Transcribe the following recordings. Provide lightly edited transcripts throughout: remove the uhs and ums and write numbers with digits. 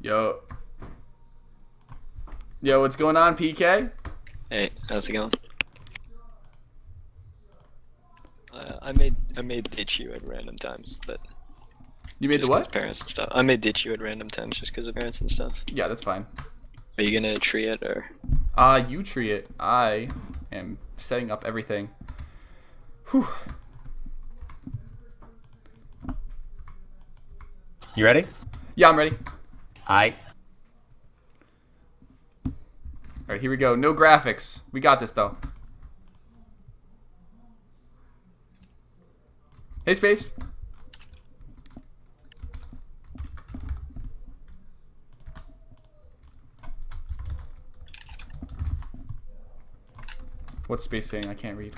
Yo. Yo, what's going on, PK? Hey, how's it going? I made ditch you at random times, but You made the just 'cause what? parents and stuff. I may ditch you at random times just because of parents and stuff. Yeah, that's fine. Are you gonna tree it or? You tree it. I am setting up everything. Whew. You ready? Yeah, I'm ready. Aye. Alright, here we go. No graphics. We got this, though. Hey, Space. What's Space saying? I can't read.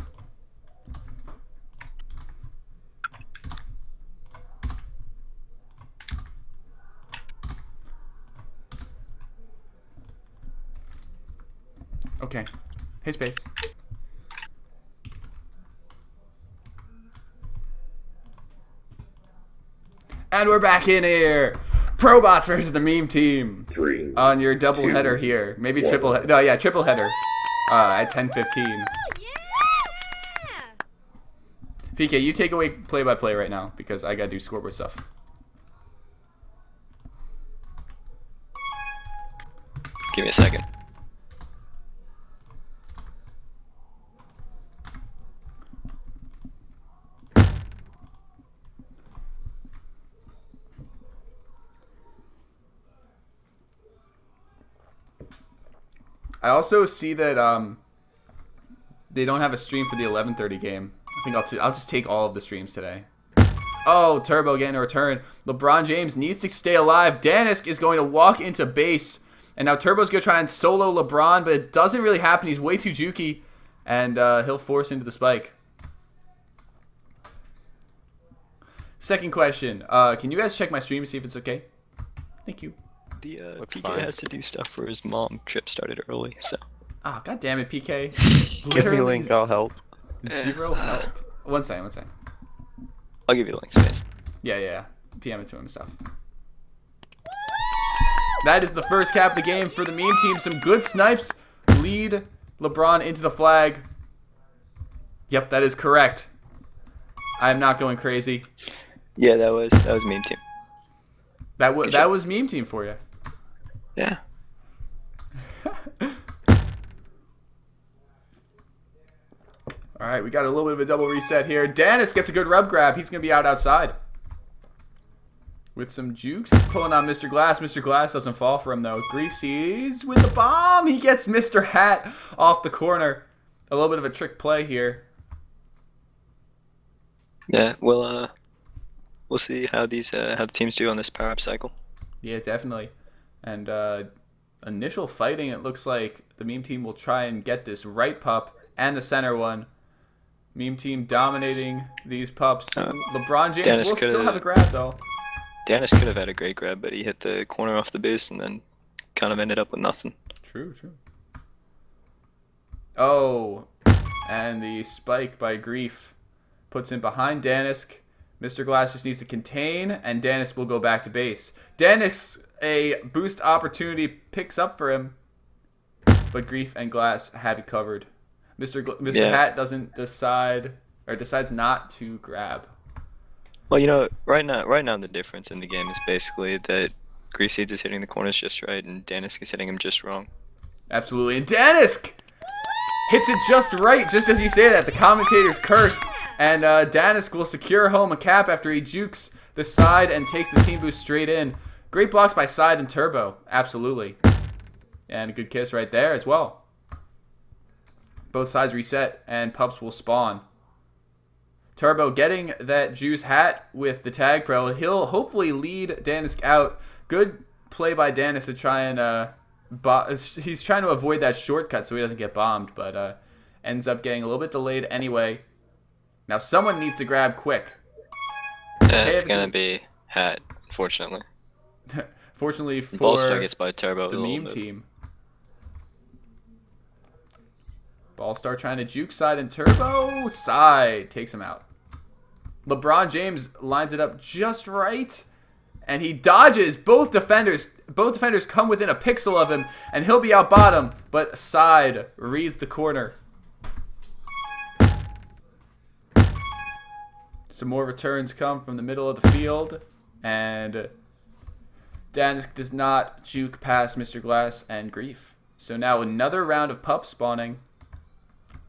Okay. Hey, Space. And we're back in here. Probots versus the meme team. On your double header here. Maybe triple. No, yeah, triple header. At 10:15. PK, you take away play-by-play right now because I gotta do scoreboard stuff. Give me a second. I also see that they don't have a stream for the 11:30 game. I think I'll just take all of the streams today. Oh, Turbo getting a return. LeBron James needs to stay alive. Danisk is going to walk into base. And now Turbo's going to try and solo LeBron, but it doesn't really happen. He's way too jukey. And he'll force into the spike. Second question. Can you guys check my stream to see if it's okay? Thank you. The Looks PK fine. has to do stuff for his mom. Trip started early, so. Ah, god damn it, PK. Give me a Literally link, I'll help. Zero help. One second. I'll give you the link, Space. Yeah. PM it to him and stuff. That is the first cap of the game for the meme team. Some good snipes. Lead LeBron into the flag. Yep, that is correct. I am not going crazy. Yeah, that was meme team. That Good job. was meme team for you. Yeah. All right, we got a little bit of a double reset here. Danis gets a good rub grab. He's going to be out outside. With some jukes. He's pulling on Mr. Glass. Mr. Glass doesn't fall for him, though. Grief sees with the bomb. He gets Mr. Hat off the corner. A little bit of a trick play here. Yeah. We'll see how the teams do on this power up cycle. Yeah, definitely. And initial fighting, it looks like the meme team will try and get this right pup and the center one. Meme team dominating these pups. LeBron James Dennis will still coulda- have a grab, though. Danis could have had a great grab, but he hit the corner off the boost and then kind of ended up with nothing. True. Oh, and the spike by Grief puts him behind Danisk. Mr. Glass just needs to contain, and Danisk will go back to base. Danisk, a boost opportunity picks up for him, but Grief and Glass have it covered. Mr. Yeah. Hat doesn't decides not to grab. Well, right now the difference in the game is basically that Greaseeds is hitting the corners just right and Danisk is hitting him just wrong. Absolutely, and Danisk hits it just right, just as you say that. The commentator's curse, and Danisk will secure home a cap after he jukes the side and takes the team boost straight in. Great blocks by Side and Turbo, absolutely. And a good kiss right there as well. Both sides reset, and pups will spawn. Turbo getting that Juice hat with the tag pro. He'll hopefully lead Danisk out. Good play by Danis to try and he's trying to avoid that shortcut so he doesn't get bombed, but ends up getting a little bit delayed anyway. Now someone needs to grab quick. It's gonna be Hat, unfortunately. Fortunately for Ballstar gets by Turbo. the meme team. Ballstar trying to juke Side and Turbo. Side takes him out. LeBron James lines it up just right. and he dodges both defenders. Both defenders come within a pixel of him, and he'll be out bottom, but Side reads the corner. Some more returns come from the middle of the field, and Danisk does not juke past Mr. Glass and Grief. So now another round of pup spawning.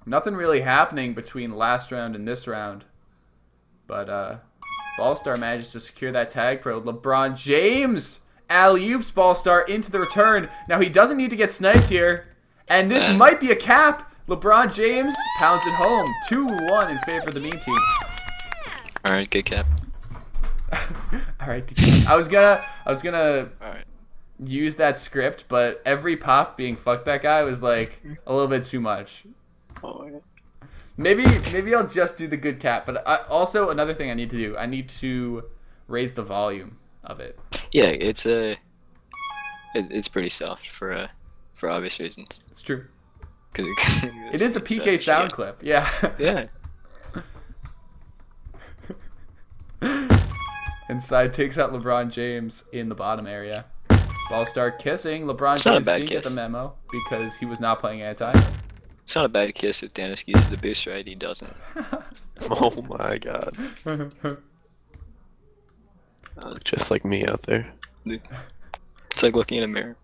Nothing really happening between last round and this round. But Ballstar manages to secure that tag pro. LeBron James alley-oops Ballstar into the return. Now he doesn't need to get sniped here. And this might be a cap. LeBron James pounds it home. 2-1 in favor of the meme team. Alright, good cap. Alright, good cap. I was gonna Alright. use that script, but every pop being fuck that guy was like a little bit too much. Oh my god. Maybe I'll just do the good cap, but also another thing I need to do, I need to raise the volume of it. Yeah, it's it's pretty soft for obvious reasons. It's true. Cause It is a PK sound clip. Yeah. Yeah. And Side takes out LeBron James in the bottom area. Ballstar kissing. LeBron It's not a James bad didn't get the kiss. memo because he was not playing anti. It's not a bad kiss if Danisk uses the boost right. He doesn't. Oh my god. Just like me out there. It's like looking in a mirror.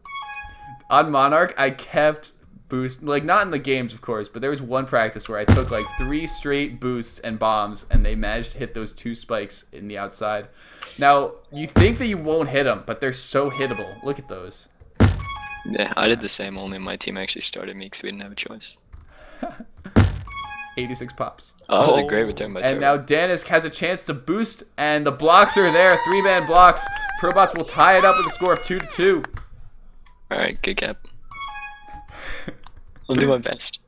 On Monarch, I kept boost, like not in the games of course, but there was one practice where I took like 3 straight boosts and bombs, and they managed to hit those 2 spikes in the outside. Now you think that you won't hit them, but they're so hittable. Look at those. Yeah, I did the same. Only my team actually started me because we didn't have a choice. 86 pops. Oh, that was a great return by And Turbo. now Danisk has a chance to boost, and the blocks are there. 3-man blocks. Probots will tie it up with a score of 2-2. All right, good cap. I'll do my best.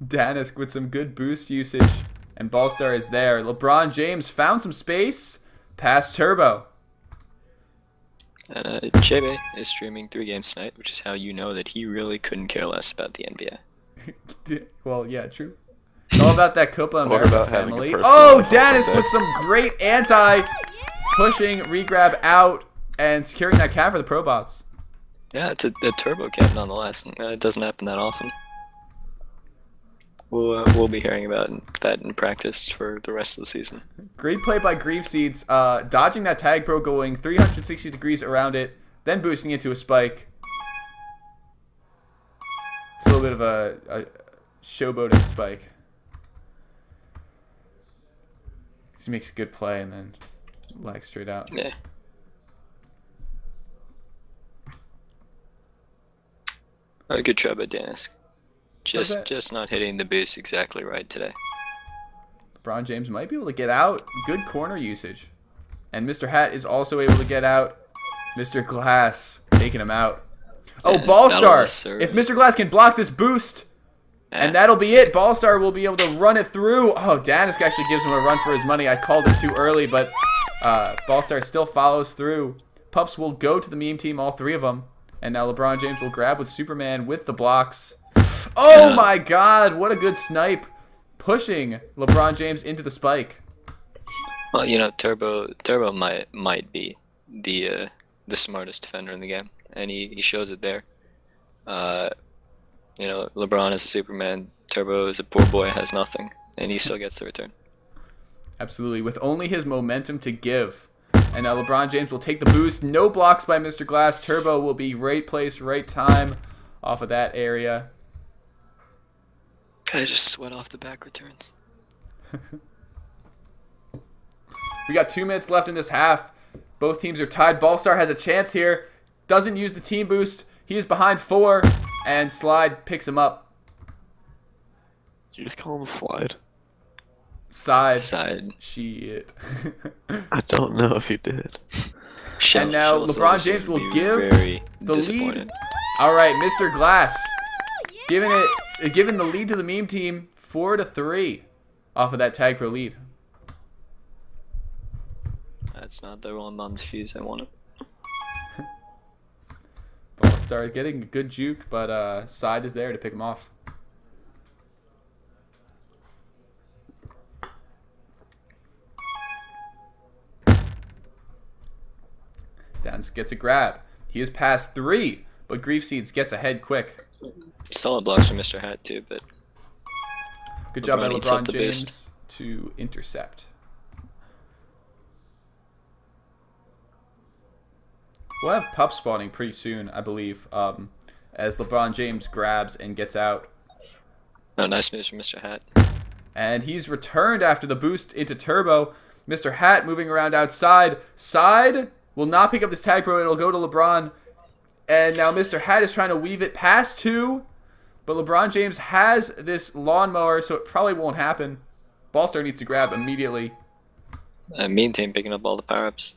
Danisk with some good boost usage, and Ballstar is there. LeBron James found some space past Turbo. And Chebe is streaming 3 games tonight, which is how you know that he really couldn't care less about the NBA. Well, yeah, true. It's all about that Copa What America about having a family. personal Oh, life on Danisk Sunday? with some great anti pushing, regrab out, and securing that cap for the Probots. Yeah, it's a turbo cap nonetheless. It doesn't happen that often. We'll be hearing about that in practice for the rest of the season. Great play by Grief Seeds, dodging that tag pro, going 360 degrees around it, then boosting it to a spike. It's a little bit of a showboating spike. He makes a good play and then lags straight out. Yeah. Good try by Danisk. Just not hitting the boost exactly right today. LeBron James might be able to get out. Good corner usage. And Mr. Hat is also able to get out. Mr. Glass taking him out. Oh, Yeah, Ballstar! that'll serve. If Mr. Glass can block this boost, and that'll be it. Ballstar will be able to run it through. Oh, Danisk actually gives him a run for his money. I called it too early, but Ballstar still follows through. Pups will go to the meme team, all 3 of them. And now LeBron James will grab with Superman with the blocks. Oh my god, what a good snipe. Pushing LeBron James into the spike. Well, you know, Turbo might be the smartest defender in the game, and he shows it there. You know, LeBron is a Superman, Turbo is a poor boy, has nothing, and he still gets the return. Absolutely, with only his momentum to give. And now LeBron James will take the boost. No blocks by Mr. Glass. Turbo will be right place, right time off of that area. I just sweat off the back returns. We got 2 minutes left in this half. Both teams are tied. Ballstar has a chance here. Doesn't use the team boost. He is behind 4, and Slide picks him up. Did you just call him Slide? Side. Shit. I don't know if you did. And now LeBron James will give very the disappointed. lead. All right, Mr. Glass giving the lead to the meme team 4-3 off of that tag pro lead. That's not the one on defuse I wanted. Ballstar getting a good juke, but Side is there to pick him off. Dansk gets a grab. He has passed 3, but Grief Seeds gets ahead quick. Solid blocks from Mr. Hat too, but Good job by LeBron eats up LeBron the James boost. to intercept. We'll have pup spawning pretty soon, I believe, as LeBron James grabs and gets out. Oh, nice moves from Mr. Hat. And he's returned after the boost into Turbo. Mr. Hat moving around outside. Side will not pick up this tag, bro. It'll go to LeBron. And now Mr. Hat is trying to weave it past 2. But LeBron James has this lawnmower, so it probably won't happen. Ballstar needs to grab immediately. Mean team picking up all the power-ups.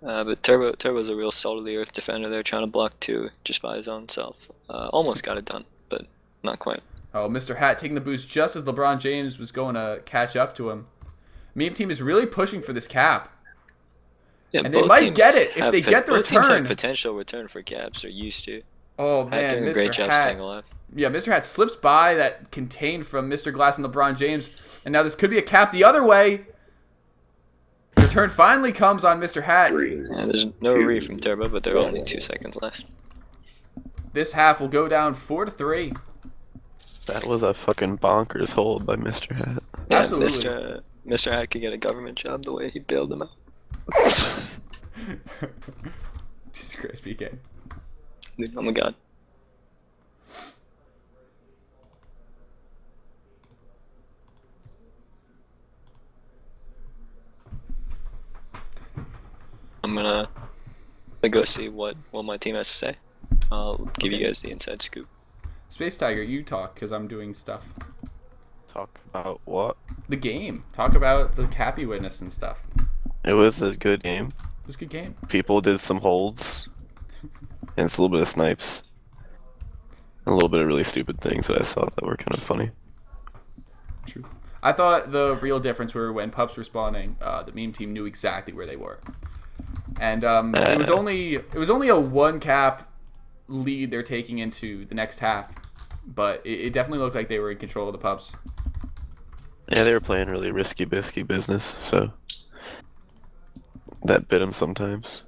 But Turbo's a real solidly earth defender there, trying to block 2 just by his own self. Almost got it done, but not quite. Oh, Mr. Hat taking the boost just as LeBron James was going to catch up to him. Meme team is really pushing for this cap. Yeah, And they might get it if they get the both teams return. have potential return for caps, or used to. Oh, Hat man, doing a great Mr. job Hat. staying alive. Yeah, Mr. Hat slips by that contained from Mr. Glass and LeBron James. And now this could be a cap the other way. The return finally comes on Mr. Hat. Yeah, there's no re from Turbo, but there are only 2 seconds left. This half will go down 4-3. That was a fucking bonkers hold by Mr. Hat. Yeah, Absolutely. Mr. Hat could get a government job the way he bailed them out. Jesus Christ, PK. Oh my god. I'm gonna go see what my team has to say. I'll give you guys the inside scoop. Space Tiger, you talk, because I'm doing stuff. Talk about what? The game. Talk about the cap you witnessed and stuff. It was a good game. It was a good game. People did some holds. And it's a little bit of snipes. And a little bit of really stupid things that I saw that were kind of funny. True. I thought the real difference were when pups were spawning, the meme team knew exactly where they were. And it was only a 1 cap lead they're taking into the next half. But it definitely looked like they were in control of the pups. Yeah, they were playing really risky bisky business, so that bit them sometimes.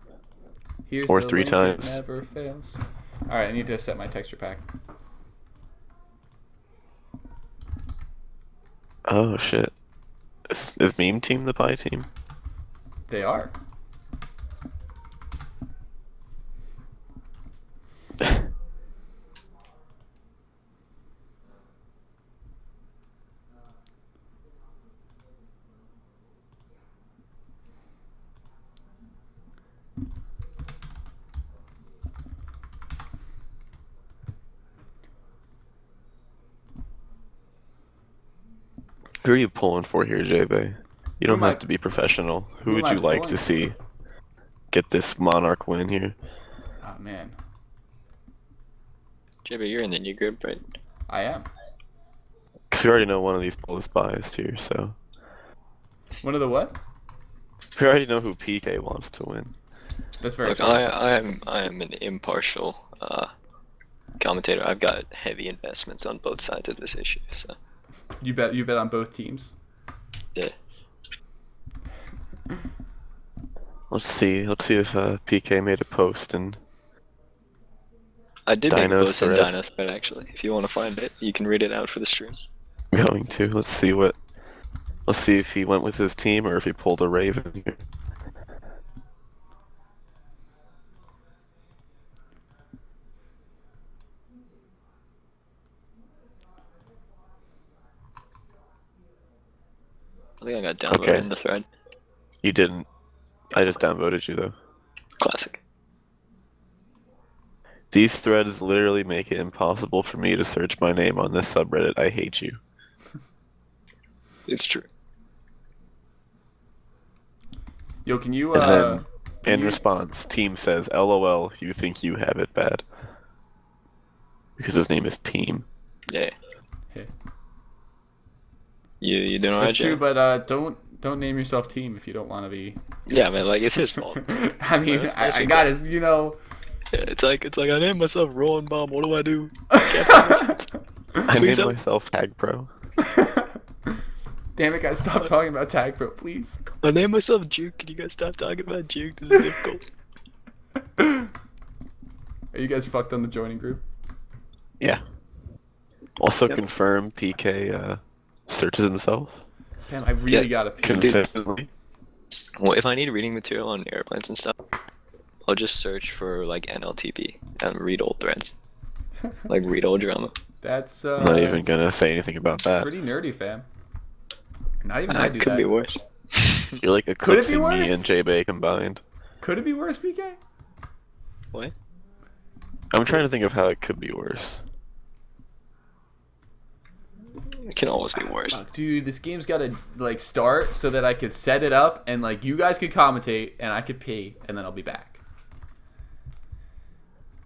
Here's Or the 3 link, it times. never fails. Alright, I need to set my texture pack. Oh shit. Is meme team the pie team? They are. Who are you pulling for here, J-Bay? You don't am I- have to be professional. Who am would I you like pulling to see get this Monarch win here? Oh, man. Jibber, you're in the new group, right? I am. Because we already know one of these people is biased here, so. One of the what? We already know who PK wants to win. That's very Look, true. I am an impartial commentator. I've got heavy investments on both sides of this issue, so You bet on both teams. yeah. Let's see if PK made a post and I did make a Dino's post in thread. Dino's thread, actually. If you want to find it, you can read it out for the stream. going to. Let's see if he went with his team or if he pulled a Raven here. I think I got downvoted Okay. in the thread. You didn't. I just downvoted you though. Classic. These threads literally make it impossible for me to search my name on this subreddit. I hate you. It's true. Yo, can you And then, can in you- response, team says, "LOL, you think you have it bad." Because his name is Team. Yeah. Hey. You doing alright, That's true, Jay? but don't name yourself team if you don't want to be. Yeah, man, like, it's his fault. I mean, That's I your got fault. it. You know. Yeah, it's like I named myself Rowan Bomb. What do I do? I Please named help. myself Tag Pro. Damn it, guys! Stop talking about Tag Pro, please. I named myself Juke. Can you guys stop talking about Juke? This is difficult. Are you guys fucked on the joining group? Yeah. Also confirm PK searches himself Damn, I really Yeah. gotta pee. consistently. Well, if I need reading material on airplanes and stuff, I'll just search for like MLTP and read old threads, like read old drama. That's I'm not even gonna say anything about that. pretty nerdy, fam. Not even I do Could that. be worse. You're like Could it be eclipsing worse? me and J-Bay combined. Could it be worse, PK? What? I'm trying to think of how it could be worse. It can always be worse. Fuck, dude, this game's gotta like start so that I could set it up and like you guys could commentate and I could pee and then I'll be back.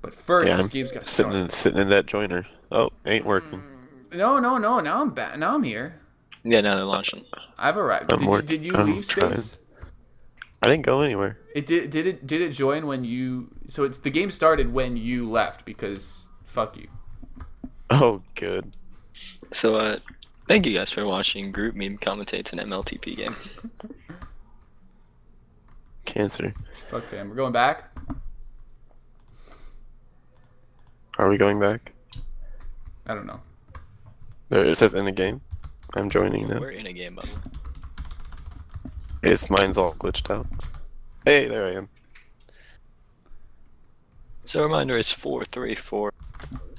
But first, Yeah, this I'm game's gotta sitting in that joiner. Oh, ain't working. No. Now I'm back. Now I'm here. Yeah, now they're launching. I've arrived. Did you I'm leave trying. space? I didn't go anywhere. It did it join when you? So it's the game started when you left because fuck you. Oh, good. So, thank you guys for watching Group Meme commentates an MLTP game. Cancer. Fuck fam. We're going back. Are we going back? I don't know. There, it says in the game. I'm joining now. We're in a game, by the way. Mine's all glitched out. Hey, there I am. So, reminder, it's 4-3-4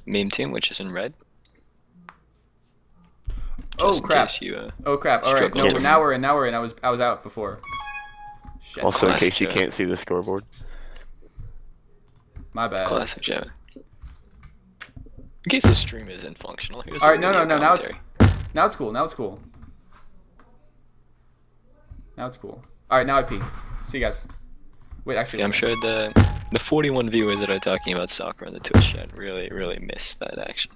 meme team, which is in red. Oh Just in crap. case you, Oh crap. All right. struggle No, to- now we're in. I was out before. Shit. Also, in classic case you joke. can't see the scoreboard. My bad. Classic Gemma. In case the stream isn't functional, here's All right. the No. video Now it's commentary. Now it's cool. All right. Now I pee. See you guys. Wait. Actually, I'm sure the 41 viewers that are talking about soccer on the Twitch chat really missed that action.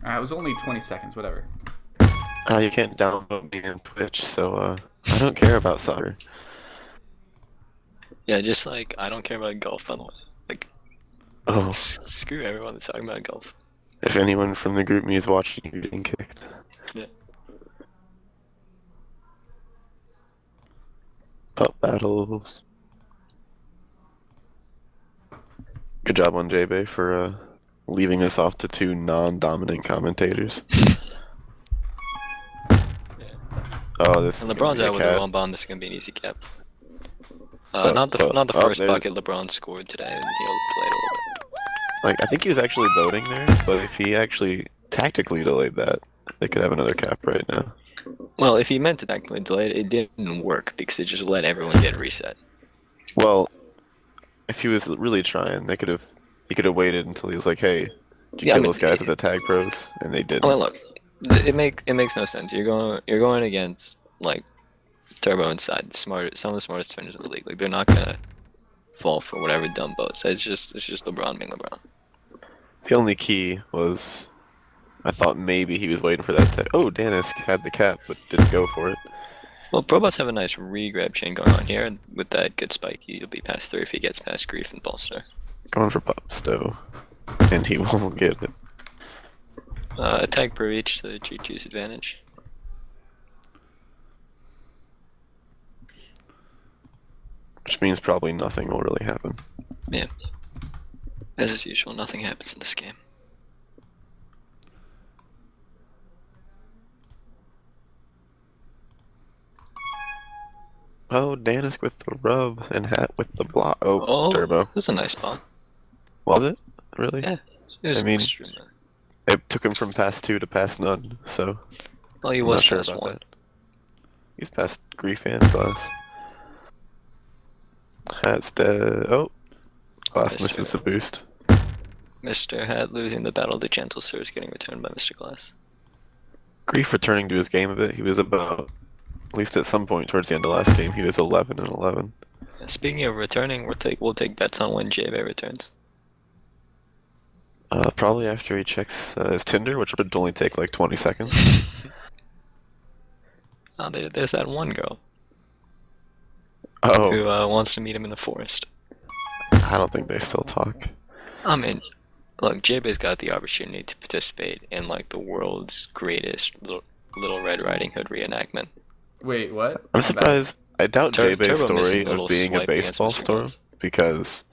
It was only 20 seconds. Whatever. You can't download me on Twitch, so I don't care about soccer. Yeah, just like I don't care about golf, by the way. Like, Oh, screw everyone that's talking about golf. if anyone from the group me is watching, you're getting kicked. Yeah. Pup battles. Good job on J-Bay for leaving us off to two non-dominant commentators. Oh, this And is gonna LeBron's be a out with a cat. one bomb. This is gonna be an easy cap. Oh, Not the oh, first there- bucket LeBron scored today, and he'll play it a little bit. Like, I think he was actually boating there, but if he actually tactically delayed that, they could have another cap right now. Well, if he meant to technically delay it, it didn't work because it just let everyone get reset. Well, if he was really trying, he could have waited until he was like, "Hey, did you Yeah, I kill mean, those guys at the tag pros?" And they didn't. I mean, look, it makes no sense. You're going against like Turbo inside, some of the smartest defenders in the league. Like they're not gonna fall for whatever dumb boat says. It's just LeBron being LeBron. The only key was, I thought maybe he was waiting for that tag. Oh, Danisk had the cap, but didn't go for it. Well, Probots have a nice re-grab chain going on here, and with that good spike, he'll be past 3 if he gets past Grief and Bolster. Going for Pop Stow, and he won't get it. Attack per each, the GG's advantage. Which means probably nothing will really happen. Yeah. As is usual, nothing happens in this game. Oh, Danisk with the rub and hat with the block. Oh, Turbo. It was a nice ball. Was it? Really? Yeah. It was I mean, extreme. It took him from pass 2 to pass none, so Well, he I'm was not sure past about 1. that. He's past Grief and Glass. Hat's dead. Oh, Glass Mr. misses the boost. Mr. Hat losing the battle to Gentle Sir is getting returned by Mr. Glass. Grief returning to his game a bit. He was about, at least at some point towards the end of last game, he was 11 and 11. Speaking of returning, we'll take bets on when JV returns. Probably after he checks his Tinder, which would only take like 20 seconds. Oh, there's that one girl Oh, who wants to meet him in the forest. I don't think they still talk. I mean, look, JB's got the opportunity to participate in like the world's greatest Little Red Riding Hood reenactment. Wait, what? I'm surprised. I doubt Turbo J-Bay's missing story little of being a swipe against baseball Mr. store Glass. because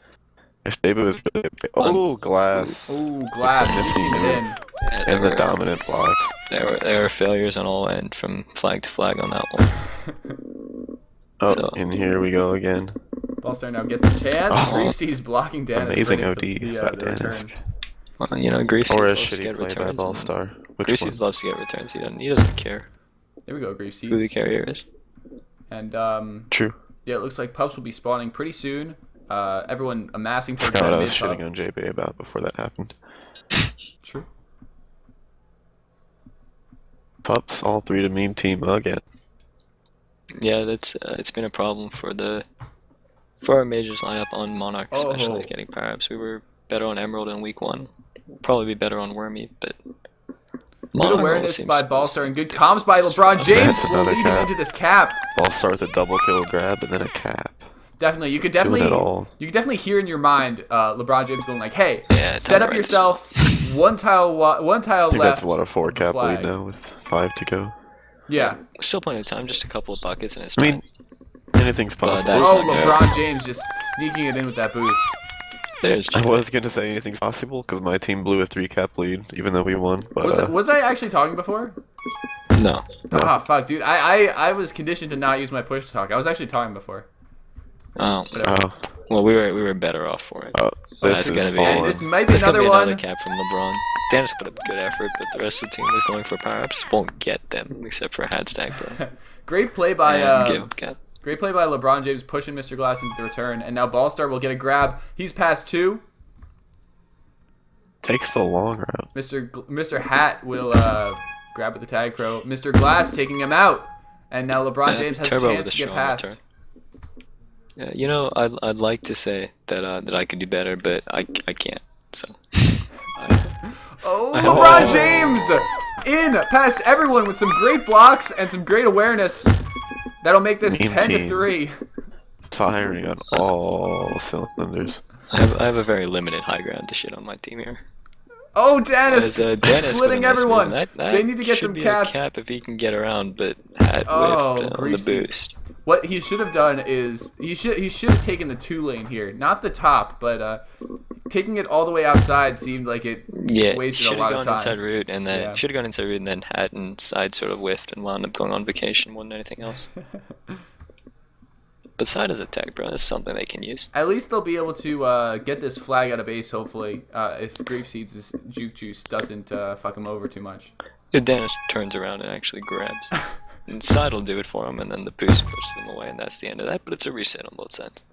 If David was really glass. Ooh, Glass Nifty sneaking it in. move. Yeah, And the dominant blocks. there were failures on all end from flag to flag on that one. Oh, So- and here we go again. Ballstar now gets the chance. Oh. Greasy's blocking Dennis. Amazing bringing OD the by return. Dennis. Well, you know, Greasy Or a loves to shitty get play by returns. and Ballstar. Which Greasy one? loves to get returns. He doesn't care There we go, who the Greasy. carrier is. And True. yeah, it looks like Pups will be spawning pretty soon. Everyone amassing towards Forgot that what I was mid-pup. shitting on JB about before that happened. True. Pups, all three to meme team again. Yeah, that's it's been a problem for our majors lineup on Monarch, especially Oh. getting power-ups. We were better on Emerald in week 1. We'll probably be better on Wormy, but Good Monarch awareness seems- by Ballstar and good comms by LeBron James That's will another lead him cap. into this cap. Ballstar with a double kill grab and then a cap. Definitely, you could Doing definitely it all. you could definitely hear in your mind LeBron James going like, "Hey, Yeah, set up right. yourself one tile I think left." that's what a 4 of the cap flag." lead now with 5 to go. Yeah. Still plenty of time, just a couple of buckets, and it's I mean, anything's possible. that's Oh, not good. LeBron James just sneaking it in with that boost. there's I was gonna say anything's possible because my team blew a 3 cap lead, even though we won. But Was I actually talking before? no. Ah, fuck, dude. I was conditioned to not use my push to talk. I was actually talking before. Oh, oh, well, we were better off for it. oh, That's this gonna is be- And falling. this might be There's gonna another be another one. cap from LeBron. Dennis put up good effort, but the rest of the team is going for power-ups. Won't get them except for hat stack, bro. Great play by And give cap. great play by LeBron James pushing Mr. Glass into the return, and now Ballstar will get a grab. He's past 2. Takes the long route. Mr. Hat will grab at the tag pro. Mr. Glass taking him out, and now LeBron James has a Turbo chance with to get strong past. return. Yeah, you know, I'd like to say that I could do better, but I can't. So Oh, I LeBron hope- James in past everyone with some great blocks and some great awareness. That'll make this Mean 10 to team. 3. Firing on all cylinders. I have a very limited high ground to shit on my team here. Oh, Dennis, As Dennis with a splitting nice everyone. move. That They need to get should some be caps. a cap if he can get around, but had Oh, whiffed on the greasy. boost. What he should have done is he should have taken the 2 lane here, not the top, but taking it all the way outside seemed like it Yeah, wasted should a lot have of gone time. inside route, and then Yeah. should have gone inside route, and then hat and side sort of whiffed and wound up going on vacation more than anything else. But side is a tag, bro. That's something they can use. At least they'll be able to get this flag out of base, hopefully, if Grief Seeds' juke juice doesn't fuck him over too much. If Dennis turns around and actually grabs, and side will do it for him, and then the boost pushes them away, and that's the end of that. But it's a reset on both sides.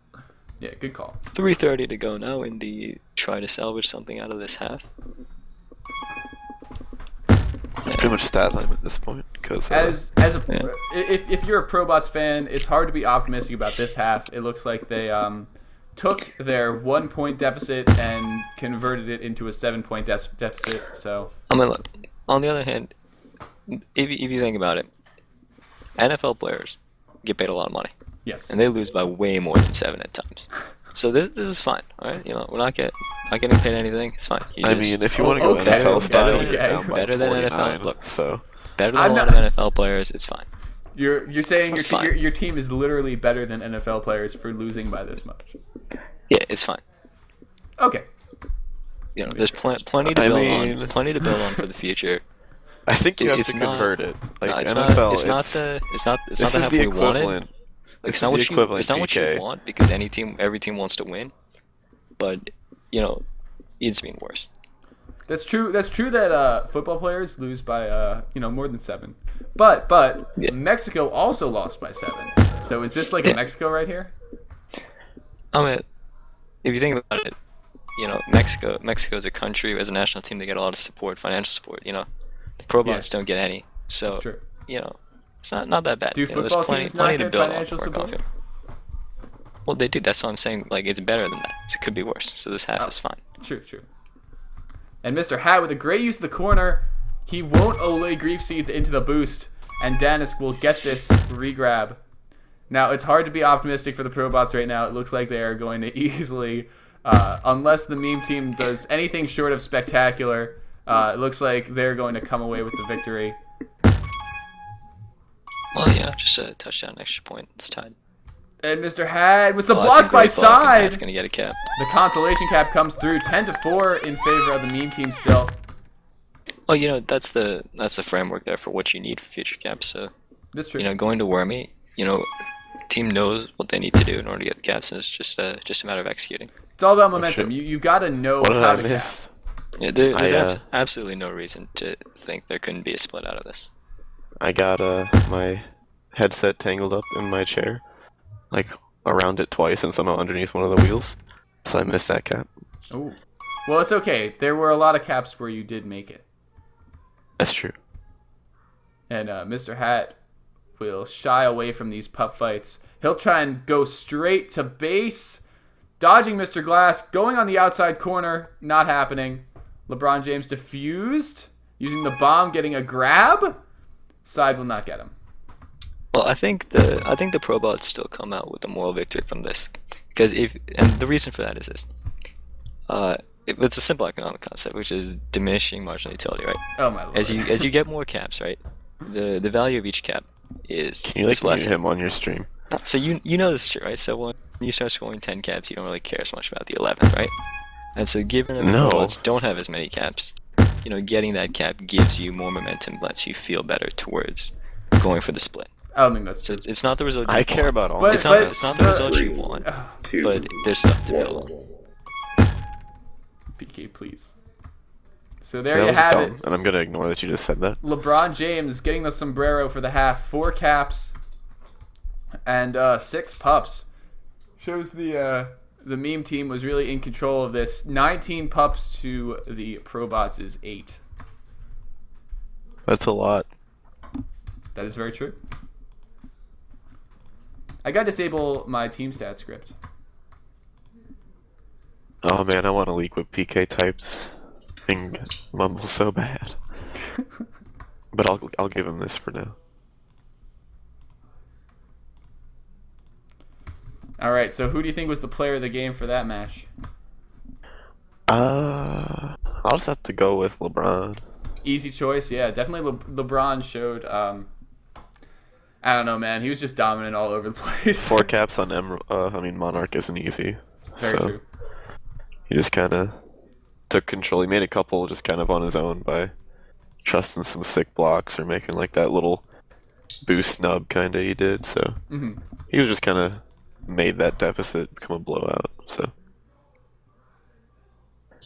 Yeah, good call. 3:30 to go now in the try to salvage something out of this half. It's pretty much stat line at this point because As a Yeah. if you're a Probots fan, it's hard to be optimistic about this half. It looks like they took their 1-point deficit and converted it into a 7-point deficit. So I mean, look. On the other hand, if you think about it, NFL players get paid a lot of money, yes, and they lose by way more than 7 at times. So this is fine, all right? You know, we're not getting paid anything. It's fine. You I just- mean, if you want to go okay, NFL okay, style, okay. you're down by Better than 49, NFL. Look. So better than I'm a lot not- of NFL players, it's fine. you're saying It's fine. your team is literally better than NFL players for losing by this much. Yeah, it's fine. Okay, You know, there's plenty to I build mean- on, plenty to build on for the future. I think you have It's to not- convert it. Like No, it's NFL, not. It's not the this half is the we wanted. equivalent. Like, it's This not is what the you. equivalent It's not what you PK. want because every team wants to win. But you know, it's been worse. that's true. That's true that football players lose by more than 7. But Yeah. Mexico also lost by 7. So is this like a Yeah. Mexico right here? I mean, if you think about it, you know, Mexico is a country as a national team. They get a lot of support, financial support. You know, the Probots don't get any. So That's true. you know, it's not that bad. Do You know, there's football plenty, teams not plenty to get build financial on. Work off support? here. Well, they do. That's what I'm saying. Like, it's better than that. So it could be worse. So this half Oh. is fine. True. And Mr. Hat with a great use of the corner. He won't Olay Grief Seeds into the boost, and Danisk will get this regrab. Now, it's hard to be optimistic for the Probots right now. It looks like they are going to easily, unless the meme team does anything short of spectacular, it looks like they're going to come away with the victory. Well, yeah, just a touchdown, extra point. It's tied. And Mr. Had with some Oh, that's a blocks by great block, and side. Hat's gonna get a cap. The consolation cap comes through 10-4 in favor of the meme team still. Well, you know, that's the framework there for what you need for future caps. So, That's true. you know, going to Wormy, you know, team knows what they need to do in order to get the caps, and it's just a matter of executing. It's all about momentum. shit. You got to know What did how I to miss? Yeah, there's I, absolutely no reason to think there couldn't be a split out of this. I got my headset tangled up in my chair, like around it twice and somehow underneath one of the wheels. So I missed that cap. cap. Ooh. Well, it's okay. There were a lot of caps where you did make it. That's true. And Mr. Hat will shy away from these pup fights. He'll try and go straight to base. Dodging Mr. Glass. Going on the outside corner. Not happening. LeBron James defused. Using the bomb. Getting a grab. Side will not get him. Well, I think the Probots still come out with a moral victory from this, because and the reason for that is this. It's a simple economic concept, which is diminishing marginal utility, right? Oh my lord. As you get more caps, right, the value of each cap is Can you like less. mute him on your stream? So you know this is true, right? So when you start scoring 10 caps, you don't really care as much about the 11th, right? And so given that the No. Probots don't have as many caps, you know, getting that cap gives you more momentum, lets you feel better towards going for the split. I don't think that's So true. it's not the result you I want. care about all But- It's this. not the result you want, but there's stuff to build on. PK, please. So That there you was have dumb, it. and I'm gonna ignore that you just said that. LeBron James getting the sombrero for the half. 4 caps and 6 pups. Shows the meme team was really in control of this. 19 pups to the Probots is 8. That's a lot. That is very true. I gotta disable my team stat script. Oh man, I want to leak with PK typed and mumble so bad. But I'll give him this for now. All right, so who do you think was the player of the game for that match? I'll just have to go with LeBron. Easy choice, yeah. Definitely LeBron showed. I don't know, man. He was just dominant all over the place. 4 caps on Monarch isn't easy. Very so true. he just kind of took control. He made a couple just kind of on his own by trusting some sick blocks or making like that little boost nub kind of he did. So he was just kind of made that deficit become a blowout. So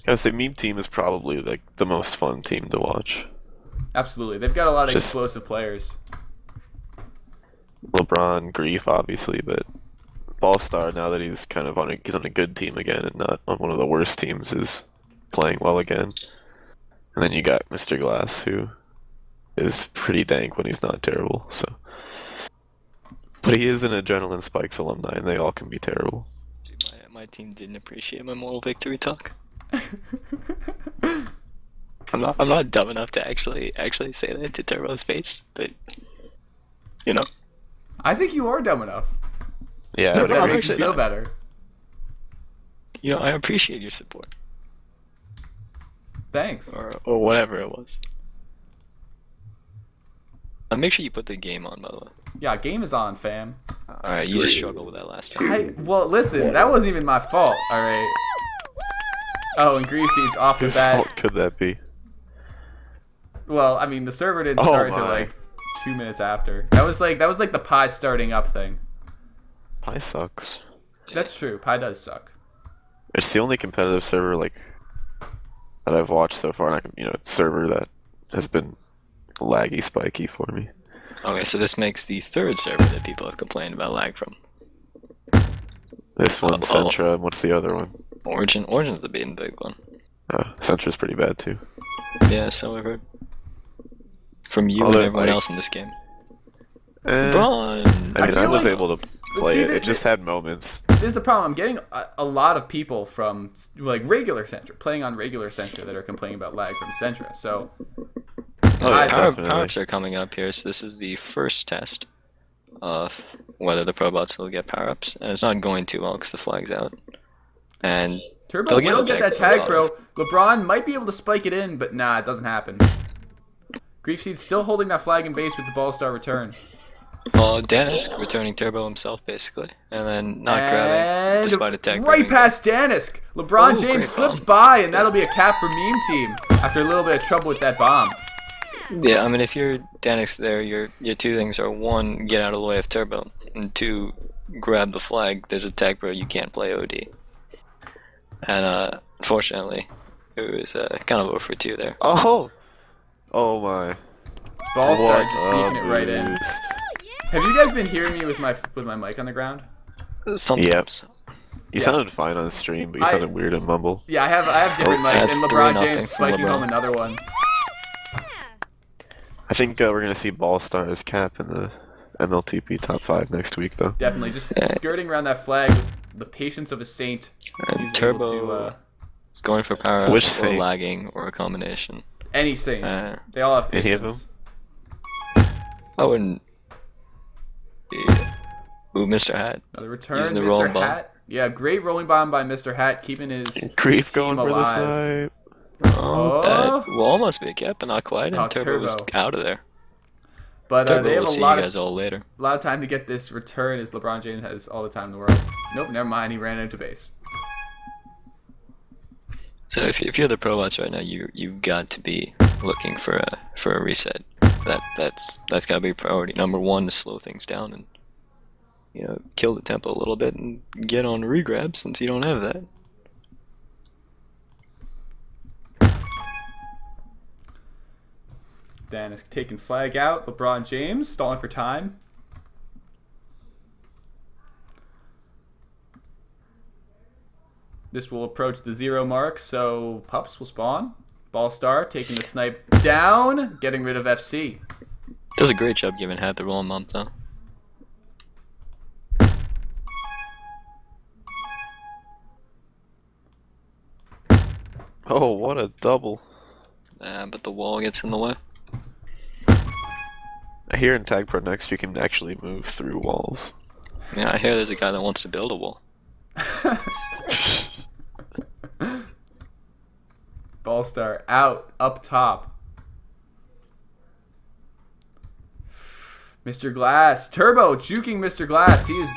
gotta say, meme team is probably like the most fun team to watch. Absolutely, they've got a lot of Just- explosive players. LeBron, Grief, obviously, but Ballstar, now that he's kind of on a good team again and not on one of the worst teams, is playing well again. And then you got Mr. Glass, who is pretty dank when he's not terrible. So, but he is an Adrenaline Spikes alumni, and they all can be terrible. Dude, my team didn't appreciate my moral victory talk. I'm not dumb enough to actually say that to Turbo's face, but you know. I think you are dumb enough. Yeah, I would That I'm agree. makes you actually feel not. better. You know, I appreciate your support, Thanks. or whatever it was. Make sure you put the game on, by the way. Yeah, game is on, fam. Alright, you just struggled with that last time. Well, listen, that wasn't even my fault. All right. Oh, and Greasy's off the Whose bat. fault could that be? Well, I mean, the server didn't Oh start until my. like 2 minutes after. That was like the Pi starting up thing. Pi sucks. That's true. Pi does suck. It's the only competitive server like that I've watched so far. Server that has been laggy, spiky for me. Okay, so this makes the third server that people have complained about lag from. This one, Oh. Sentra, and what's the other one? Origin's the big one. Sentra's pretty bad too. Yeah, so I've heard. From you Oh, and they're everyone like- else in this game. Eh, Braun! I mean, I feel was like- able to play see, it. It just had moments. This is the problem. I'm getting a lot of people from like regular Sentra, playing on regular Sentra, that are complaining about lag from Sentra. So Oh, yeah, definitely. power-ups are coming up here, so this is the first test of whether the Probots will get power-ups, and it's not going too well because the flag's out. And Turbo they'll get will the get that tag tag pro. pro. LeBron might be able to spike it in, but nah, it doesn't happen. Griefseed's still holding that flag in base with the ball star return. Danisk returning Turbo himself, basically. And then not grabbing, And despite a tech. right past Danisk. LeBron Oh, James great slips bomb. by, and that'll be a cap for Meme Team after a little bit of trouble with that bomb. Yeah, I mean, if you're Danix there, your two things are: one, get out of the way of Turbo, and two, grab the flag. There's a tag bro, you can't play OD. And unfortunately, it was kind of over for 2 there. Oh! Oh my. Ball star What just sneaking a it right in. boost. Have you guys been hearing me with my mic on the ground? Sometimes. You sounded fine on stream, but you sounded weird and mumble. Yeah, I have different mics, that's and LeBron 3-0 James for spiking LeBron. home another one. I think we're gonna see Ball Stars cap in the MLTP top 5 next week, though. Definitely, just skirting around that flag with the patience of a saint. And He's Turbo able to, is going for power Which or saint? lagging or a combination. any saint. Uh, They all have Any of patience. I wouldn't. Yeah. Ooh, Mr. Hat. Another return, Using the Mr. rolling bomb. Hat. Yeah, great rolling bomb by Mr. Hat, keeping his Grief team going for the alive. snipe. Oh, that will almost be a cap, but not quite. And Oh, Turbo was Turbo. out of there. But Turbo, they have we'll a see lot you of guys all later. time to get this return, as LeBron James has all the time in the world. Nope, never mind. He ran into base. So if you're the Probots right now, you've got to be looking for a reset. That's got to be priority number 1 to slow things down and kill the tempo a little bit and get on regrab since you don't have that. Dan is taking flag out. LeBron James stalling for time. This will approach the 0 mark, so pups will spawn. Ball star taking the snipe down, getting rid of FC. Does a great job giving Hat the rolling bump though. Oh, what a double. But the wall gets in the way. I hear in Tag Pro next you can actually move through walls. Yeah, I hear there's a guy that wants to build a wall. Ball star out, up top. Mr. Glass. Turbo juking Mr. Glass. He is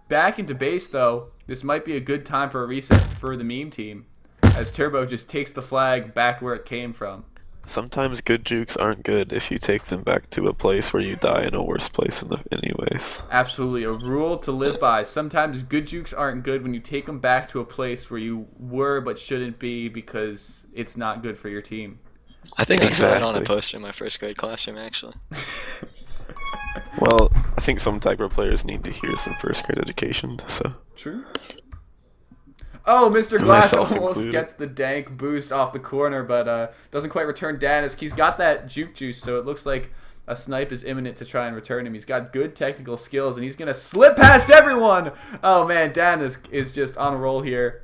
back into base, though. This might be a good time for a reset for the meme team, as Turbo just takes the flag back where it came from. Sometimes good jukes aren't good if you take them back to a place where you die in a worse place anyways. Absolutely, a rule to live by. Sometimes good jukes aren't good when you take them back to a place where you were but shouldn't be because it's not good for your team. I think I saw it on a Exactly. poster in my first grade classroom actually. Well, I think some Tag Pro players need to hear some first grade education, so. True. Oh, Mr. Glass Myself almost included. gets the dank boost off the corner, but doesn't quite return Danisk. He's got that juke juice, so it looks like a snipe is imminent to try and return him. He's got good technical skills, and he's going to slip past everyone. Oh, man, Danisk is just on a roll here.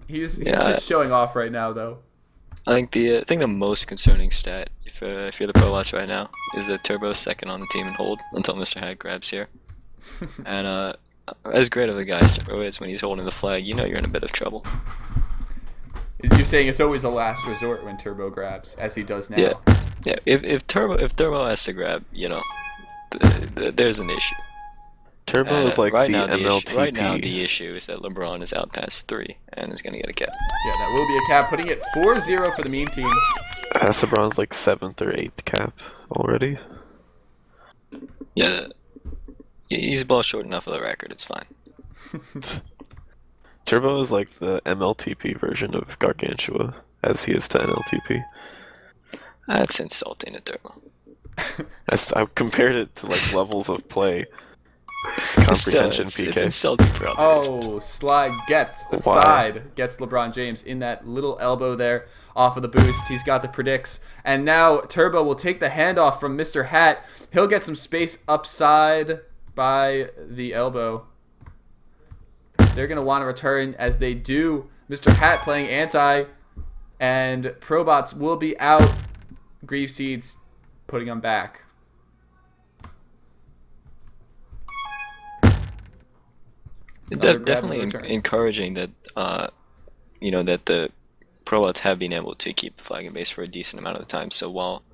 He's just showing off right now, though. I think the most concerning stat if you're the Probots right now is that Turbo's second on the team in hold until Mr. Hat grabs here. And as great of a guy as Turbo is when he's holding the flag, you're in a bit of trouble. You're saying it's always a last resort when Turbo grabs, as he does now. Yeah. If Turbo has to grab, there's an issue. Turbo is like the MLTP. Right now, MLTP. the issue is that LeBron is out past 3 and is going to get a cap. Yeah, that will be a cap, putting it 4-0 for the meme team. LeBron's like 7th or 8th cap already. Yeah, he's ball short enough of the record. It's fine. Turbo is like the MLTP version of Gargantua, as he is to NLTP. That's insulting to Turbo. I've compared it to like levels of play. It's comprehension It's PK. insulting for others. Oh, slide gets the Why? side, gets LeBron James in that little elbow there off of the boost. He's got the predicts. And now Turbo will take the handoff from Mr. Hat. He'll get some space upside by the elbow. They're going to want to return as they do. Mr. Hat playing anti. And Probots will be out. Grief Seeds putting them back. Another grab Definitely and return. encouraging that that the Probots have been able to keep the flag in base for a decent amount of the time. So while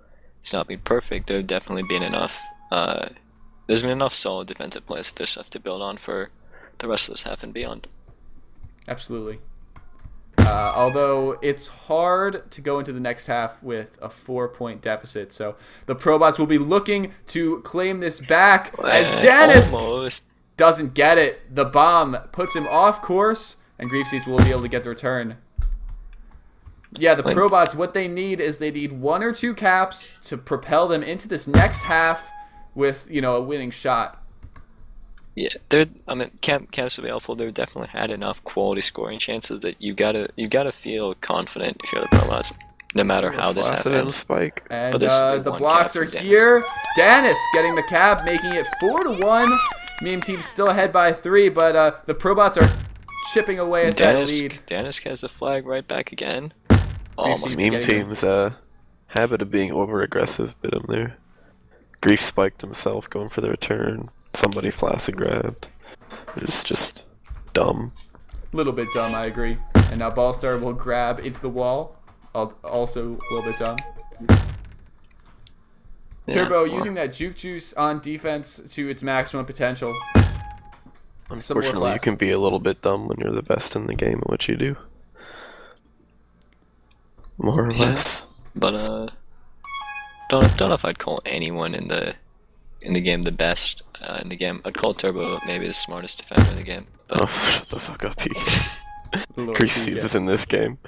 it's not been perfect, there have definitely been enough there's been enough solid defensive plays that there's stuff to build on for the rest of this half and beyond. Absolutely. Although it's hard to go into the next half with a 4-point deficit, so the Probots will be looking to claim this back as Danis Almost. doesn't get it. The bomb puts him off course, and Grief Seeds will be able to get the return. Yeah, the Probots, what they need is they need 1 or 2 caps to propel them into this next half with, a winning shot. Yeah, camps will be helpful. They've definitely had enough quality scoring chances that you gotta feel confident if you're the Probots, no matter how this half Flaccid and ends. Spike. And But this is the one blocks cap are from Danis. here. Danis getting the cap, making it 4-1. Meme Team's still ahead by 3, but the Probots are chipping away at that lead. Danis has the flag right back again. Seeds Almost. Meme getting team's habit of being over aggressive bit him there. Grief spiked himself going for the return. Somebody flaccid grabbed. It's just dumb. Little bit dumb, I agree. And now Ballstar will grab into the wall. Also a little bit dumb. Turbo Yeah, using that juke juice on defense to its maximum potential. Unfortunately, you can be a little bit dumb when you're the best in the game at what you do. More or Yeah. less. But don't know if I'd call anyone in the game the best in the game. I'd call Turbo maybe the smartest defender in the game. But Oh, shut the fuck up, PK. Lord Grief PK. Seeds is in this game.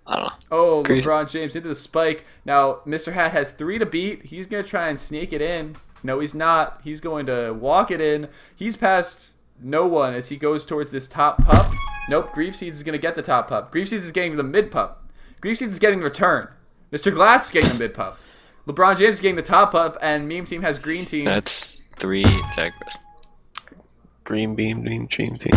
I don't know. Oh, Grief- LeBron James into the spike. Now, Mr. Hat has 3 to beat. He's going to try and sneak it in. No, he's not. He's going to walk it in. He's past no one as he goes towards this top pup. Nope, Grief Seeds is going to get the top pup. Grief Seeds is getting the mid pup. Grief Seeds is getting the return. Mr. Glass is getting the mid pup. LeBron James is getting the top pup, and Meme Team has Green Team. That's 3 tag bros. Green beam team team.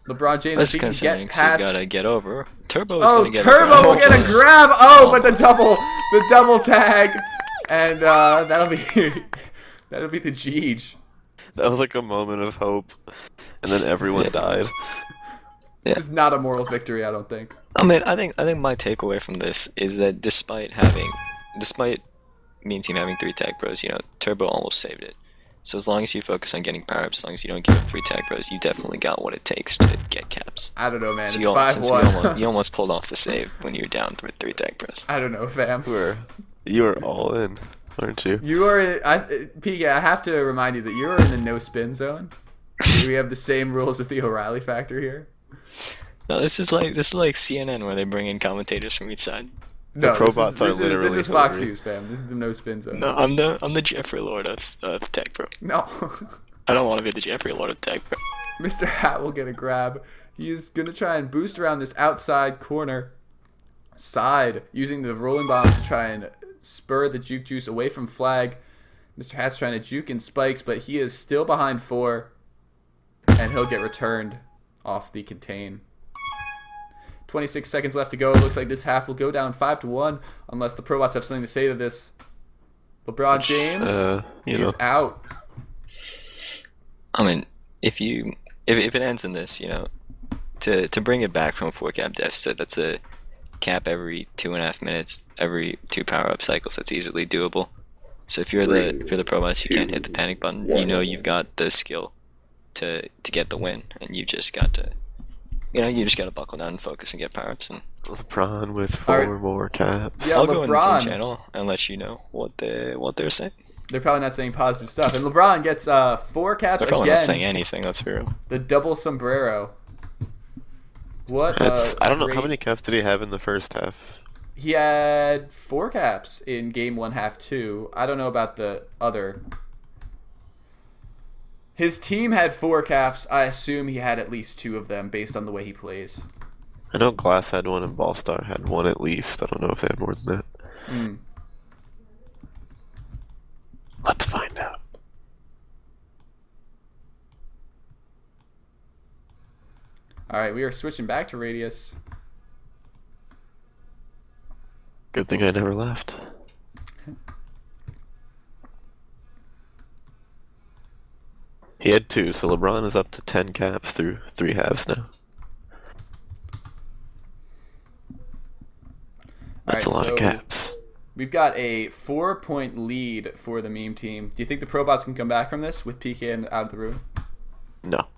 LeBron James, That's if he can concerning. get So you past... gotta get over. Turbo is Oh, gonna get Turbo a grab. will get a grab. Oh, but the double tag, and that'll be the Jeej. That was like a moment of hope, and then everyone died. This is not a moral victory, I don't think. I mean, I think my takeaway from this is that despite Mean Team having 3 tag bros, Turbo almost saved it. So as long as you focus on getting power-ups, as long as you don't give up 3 tag bros, you definitely got what it takes to get caps. I don't know, man. So It's since 5-1. you almost pulled off the save when you were down 3 tag bros. I don't know, fam. You were all in, aren't you? You are, PK, I have to remind you that you are in the no spin zone. We have the same rules as the O'Reilly factor here. No, this is like CNN where they bring in commentators from each side. No, Probots are this literally is Fox hungry. News, fam. This is the no spin zone. No, I'm the Jeffrey Lord of tag bro. No. I don't want to be the Jeffrey Lord of tag bro. Mr. Hat will get a grab. He is going to try and boost around this outside corner side, using the rolling bomb to try and spur the juke juice away from flag. Mr. Hat's trying to juke in spikes, but he is still behind 4, and he'll get returned off the contain. 26 seconds left to go. It looks like this half will go down 5-1 unless the Probots have something to say to this. LeBron James is out. I mean, if it ends in this, to bring it back from a 4 cap deficit, that's a cap every 2.5 minutes, every 2 power-up cycles. That's easily doable. So if you're the Probots, you can't hit the panic button. You've got the skill to get the win, and you just got to. You just gotta buckle down and focus and get power-ups. And LeBron with 4 Alright. more caps. Yeah, I'll go in the LeBron. team channel and let you know what they're saying. They're probably not saying positive stuff. And LeBron gets 4 caps They're probably again. not saying anything. Let's be real. The double sombrero. What? I don't know how great- many caps did he have in the first half. He had 4 caps in game 1, half 2. I don't know about the other. His team had 4 caps. I assume he had at least 2 of them based on the way he plays. I know Glass had 1 and Ballstar had 1 at least. I don't know if they had more than that. Hmm. Let's find out. All right, we are switching back to Radius. Good thing I never left. He had 2, so LeBron is up to 10 caps through 3 halves now. That's Alright, a lot of so- caps. We've got a 4-point lead for the meme team. Do you think the Probots can come back from this with PK out of the room? No.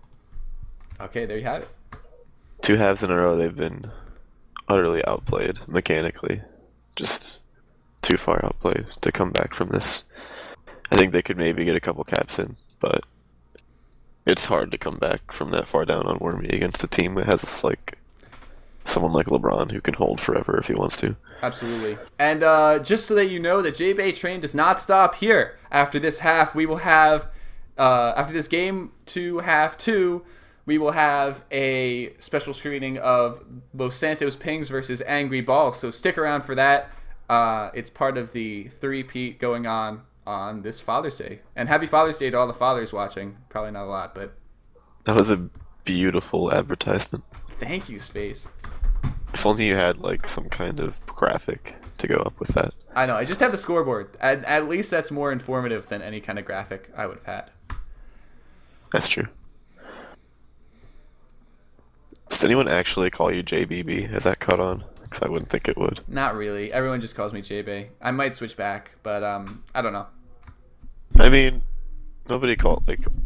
Okay, there you have it. 2 halves in a row, they've been utterly outplayed mechanically. Just too far outplayed to come back from this. I think they could maybe get a couple caps in, but it's hard to come back from that far down on Wormy against a team that has like someone like LeBron who can hold forever if he wants to. Absolutely. And just so that you know, the J-Bay train does not stop here. After this half, we will have, after this game 2, half 2, we will have a special screening of Los Santos Pings versus Angry Ball. So stick around for that. It's part of the three-peat going on this Father's Day. And happy Father's Day to all the fathers watching. Probably not a lot, but That was a beautiful advertisement. thank you, Space. If only you had like some kind of graphic to go up with that. I know, I just have the scoreboard. At least that's more informative than any kind of graphic I would have had. That's true. Does anyone actually call you JBB? Has that caught on? Because I wouldn't think it would. Not really. Everyone just calls me J-Bay. I might switch back, but I don't know. I mean,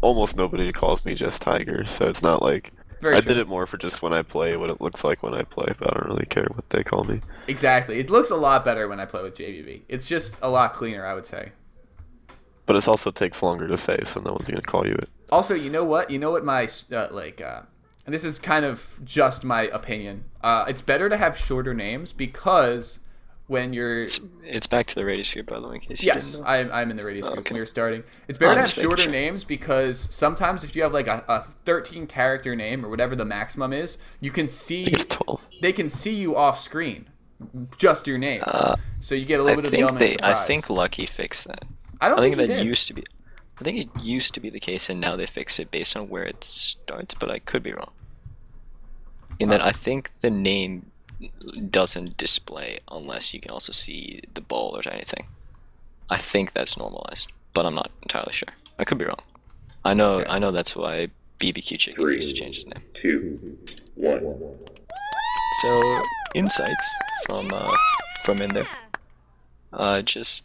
almost nobody calls me just Tiger, so it's not like Very I true. did it more for just when I play, what it looks like when I play, but I don't really care what they call me. Exactly. It looks a lot better when I play with JBB. It's just a lot cleaner, I would say. But it also takes longer to save, so no one's gonna call you it. Also, you know what? You know what my and this is kind of just my opinion. It's better to have shorter names because when you're It's back to the radius here, by the way, in case you yes, didn't know. I'm in the radius group okay. when you're starting. It's better I'm to have just making shorter sure. names because sometimes if you have like a 13 character name or whatever the maximum is, you can I see think it's 12. they can see you off screen, just your name. So you get a I little bit of the think element of I surprise. think Lucky fixed that. I don't I think think that he did. used to be. I think it used to be the case, and now they fix it based on where it starts. But I could be wrong. In that, I think the name doesn't display unless you can also see the ball or anything. I think that's normalized, but I'm not entirely sure. I could be wrong. I know. Okay. I know that's why BBQ Chicken used to change his name. 2, 1. So insights from in there. Just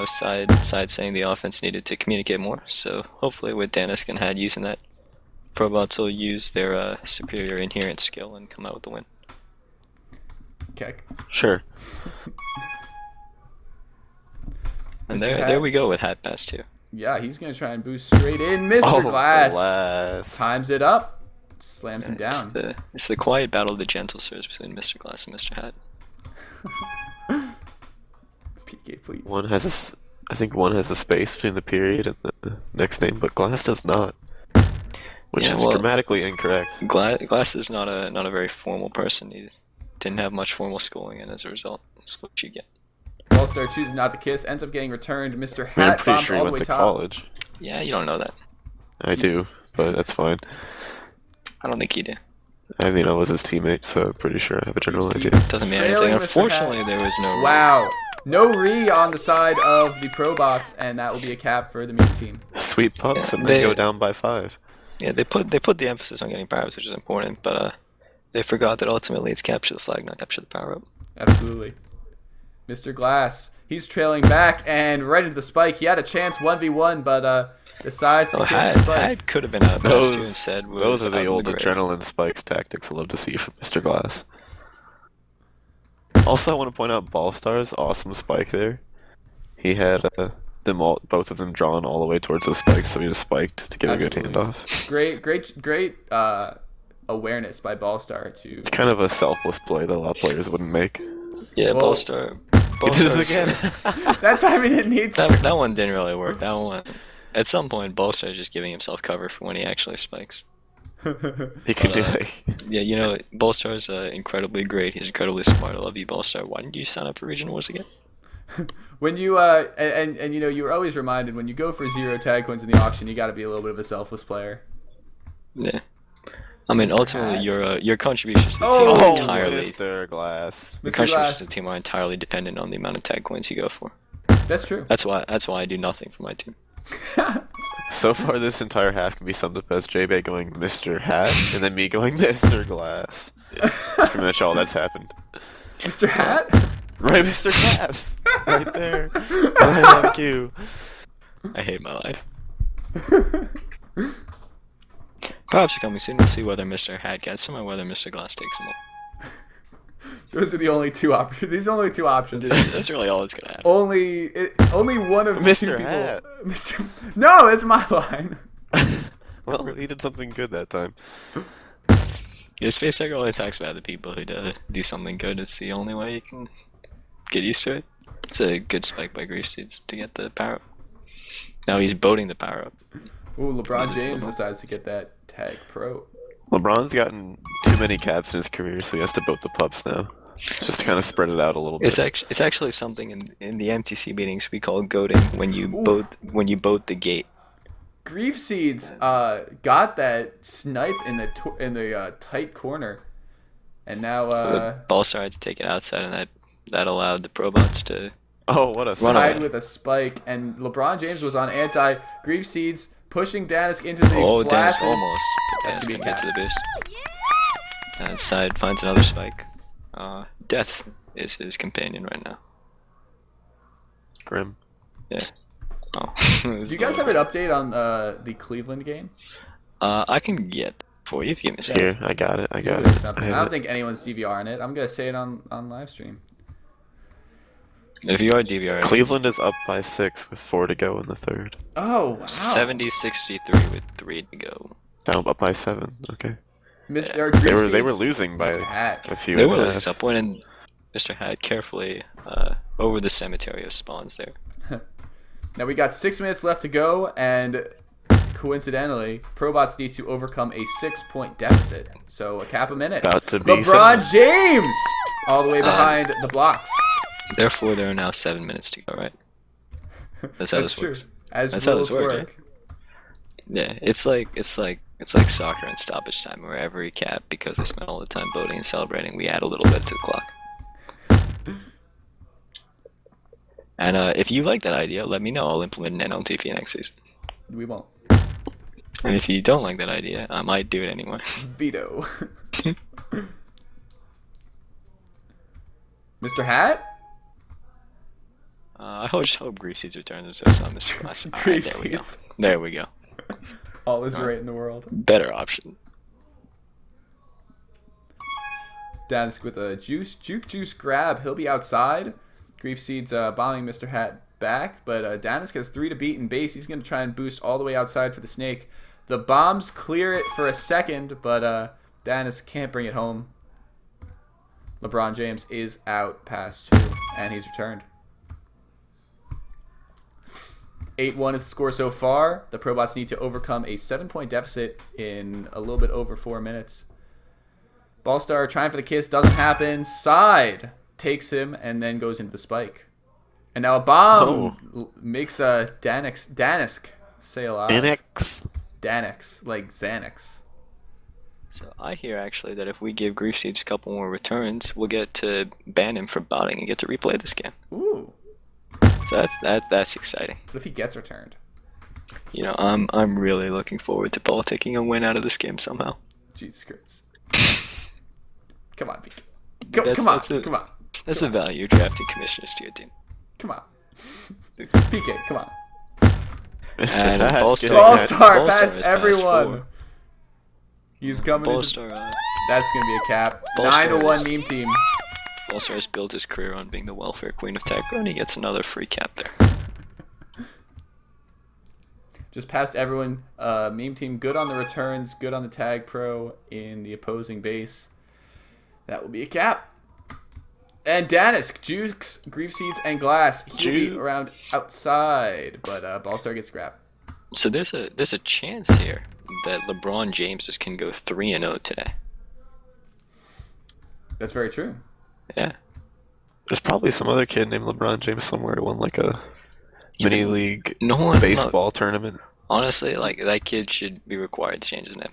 side saying the offense needed to communicate more. So hopefully with Danisk and Had using that, Probots will use their superior inherent skill and come out with the win. Okay. Sure. And Mr. there Hat? we go with Hat Pass too. Yeah, he's gonna try and boost straight in. Mr. Glass Glass. times it up, slams him It's down. the quiet battle of the gentle sirs between Mr. Glass and Mr. Hat. PK, please. I think one has a space between the period and the next name, but Glass does not. Which Yeah, is well- grammatically incorrect. Glass is not a very formal person. He didn't have much formal schooling, and as a result, that's what you get. All-Star chooses not to kiss, ends up getting returned. Mr. I mean, Hat I'm pretty bombed sure he all the went way to top. college. Yeah, you don't know that. I do, but that's fine. I don't think you do. I mean, I was his teammate, so I'm pretty sure I have a general idea. Doesn't mean Trailing anything. Mr. Unfortunately, Hat. there was no. Wow. No re on the side of the Probots, and that will be a cap for the meme team. Sweet pups, Yeah, and they they- go down by 5. Yeah, they put the emphasis on getting power-ups, which is important, but they forgot that ultimately it's capture the flag, not capture the power-up. Absolutely. Mr. Glass, he's trailing back and right into the spike. He had a chance 1v1, but decides to Oh, kiss the spike. Had could have been out past you instead. Those are the old grave. adrenaline spikes tactics I love to see from Mr. Glass. Also, I want to point out Ballstar's awesome spike there. He had both of them drawn all the way towards the spikes, so he just spiked to get a good Absolutely. handoff. Great awareness by Ballstar to. It's kind of a selfless play that a lot of players wouldn't make. Yeah, Whoa. Ballstar. He did it Ballstar's- again. That time he didn't need to. that one didn't really work. That one. At some point, Ballstar is just giving himself cover for when he actually spikes. He could do like Yeah, you know, Ballstar's incredibly great. He's incredibly smart. I love you, Ballstar. Why didn't you sign up for Region Wars again? When you and you know you're always reminded when you go for 0 tag coins in the auction, you got to be a little bit of a selfless player. Yeah. I mean, Mr. ultimately, Hat. your contributions to the Oh, team are oh, entirely Mr. Glass. your Mr. contributions Glass, to the team are entirely dependent on the amount of tag coins you go for. that's true. That's why I do nothing for my team. So far, this entire half can be summed up as J-Bay going Mr. Hat, and then me going Mr. Glass. That's pretty much all that's happened. Mr. Hat. Right, Mr. Glass? right there. I have Q. I hate my life. Perhaps coming soon. We'll see whether Mr. Hat gets him or whether Mr. Glass takes him. Those are the only two options. These are only two options. That's really all that's gonna happen. Only one of two Mr. people. Hat. No, it's my line. Well, he did something good that time. Yeah, Space Tiger only talks about the people who do something good. It's the only way you can get used to it. It's a good spike by Grief Seeds to get the power up. Now he's boating the power up. Ooh, LeBron James decides to get that tag pro. LeBron's gotten too many caps in his career, so he has to boat the pups now. Just to kind of spread it out a little bit. It's actually something in the MTC meetings we call goating when you boat the gate. Grief Seeds got that snipe in the tight corner, and now Ballstar had to take it outside, and that allowed the Probots to. Oh, what a side away. with a spike, and LeBron James was on anti. Grief Seeds pushing Danisk into the Danisk flaccid. almost. That's Danisk gonna be couldn't get cap. to the boost. And side finds another spike. Death is his companion right now. Grim. Yeah. Oh. Do you guys have an update on the Cleveland game? I can get for you if you give me a second. Here, I got it. I got Or it. something. I have don't it. think anyone's DVRing it. I'm gonna say it on live stream. If you are DVR, Cleveland is up by 6 with 4 to go in the third. Oh wow. 70-63 with 3 to go. Down up by 7. Okay. Mr. They were losing by Mr. Hat. a few. They and were a losing half. some point, and Mr. Hat carefully over the cemetery of spawns there. Now we got 6 minutes left to go, and coincidentally, Probots need to overcome a 6-point deficit. So a cap a minute. About to be LeBron 7. James all the way behind the blocks. Therefore, there are now 7 minutes to go. Right? That's how That's this true. works. As That's how rules this works, work. Yeah, it's like soccer and stoppage time, where every cap, because they spent all the time voting and celebrating, we add a little bit to the clock. And if you like that idea, let me know. I'll implement an MLTP next season. We won't. And if you don't like that idea, I might do it anyway. Veto. Mr. Hat? I just hope Grief Seeds returns themselves on Mr. Glass. Alright, Grief there we go. Seeds. There we go. All is right in the world. Better option. Danisk with a juke juice grab. He'll be outside. Grief Seeds bombing Mr. Hat back, but Danisk has 3 to beat in base. He's going to try and boost all the way outside for the snake. The bombs clear it for a second, but Danisk can't bring it home. LeBron James is out past 2, and he's returned. 8-1 is the score so far. The Probots need to overcome a 7-point deficit in a little bit over 4 minutes. Ballstar trying for the kiss, doesn't happen. Side takes him and then goes into the spike. And now a bomb makes Danisk say a lot. Danix, like Xanax. So I hear actually that if we give Grief Seeds a couple more returns, we'll get to ban him for botting and get to replay this game. Ooh. So that's exciting. What if he gets returned? You know, I'm really looking forward to Paul taking a win out of this game somehow. Jesus Christ. Come on, PK. That's- Come on, that's the- come on. That's the value of drafting commissioners to your team. Come on. PK, come on. Mr. And Hat Ballstar- getting Ballstar Ballstar past has passed everyone. 4. He's coming into... Ballstar, That's going to be a cap. Ballstar 9-1 is- meme team. Ballstar has built his career on being the welfare queen of Tacro, and he gets another free cap there. Just past everyone. Meme team good on the returns, good on the tag pro in the opposing base. That will be a cap. And Danisk, Jukes, Grief Seeds, and Glass. He'll be Juke. around outside, but Ballstar gets scrapped. So there's a chance here that LeBron James just can go 3-0 today. That's very true. Yeah. There's probably some other kid named LeBron James somewhere who won like a mini league No one baseball tournament. Honestly, like that kid should be required to change his name.